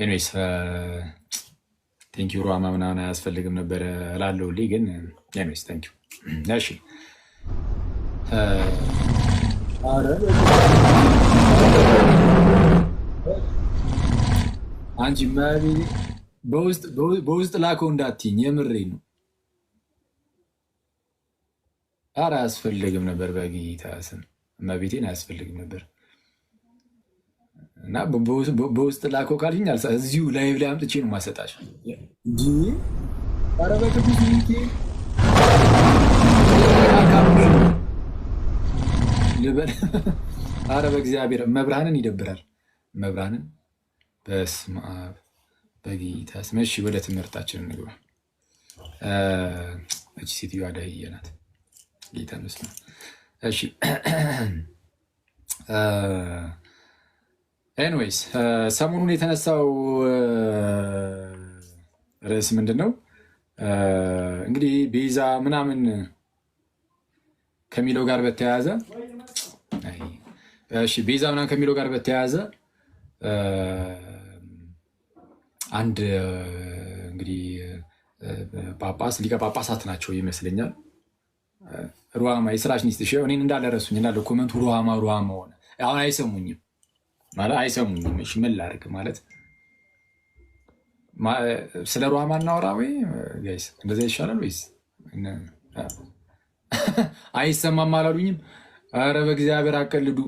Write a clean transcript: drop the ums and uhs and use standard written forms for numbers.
ኤኒዌይስ ቴንኪው ሩሃማ ምናምን አያስፈልግም ነበረ እላለሁልኝ፣ ግን ኤኒዌይስ ቴንኪው። እሺ አንቺ በውስጥ ላከው እንዳትይኝ፣ የምሬ ነው። ኧረ አያስፈልግም ነበር፣ በጌታ ስም እመቤቴን አያስፈልግም ነበር። እና በውስጥ ላከው ካልሽኝ እዚሁ ላይቭ ላይ አምጥቼ ነው ማሰጣሽ። ኧረ በቅዱስ ሚካኤል ልበል። ኧረ በእግዚአብሔር መብርሃንን ይደብራል። መብርሃንን በስመ አብ በጌታ ስም። እሺ ወደ ትምህርታችን እንግባ። እቺ ሴትዮዋ ዳህዬ ናት። ጌታ መስማ። እሺ ኤንዌይስ ሰሞኑን የተነሳው ርዕስ ምንድን ነው? እንግዲህ ቤዛ ምናምን ከሚለው ጋር በተያያዘ ቤዛ ምናምን ከሚለው ጋር በተያያዘ አንድ እንግዲህ ጳጳስ ሊቀ ጳጳሳት ናቸው ይመስለኛል። ሩሃማ የስራሽ ኒስት እኔን እንዳለ ረሱኝ እንዳለ ኮመንቱ ሩሃማ ሆነ። አሁን አይሰሙኝም ማለት አይሰሙኝም። እሺ ምን ላድርግ ማለት ስለ ሩሃማ እናወራ ወይ ጋይስ? እንደዚያ ይሻላል ወይስ አይሰማም አላሉኝም? ኧረ በእግዚአብሔር አቀልዱ።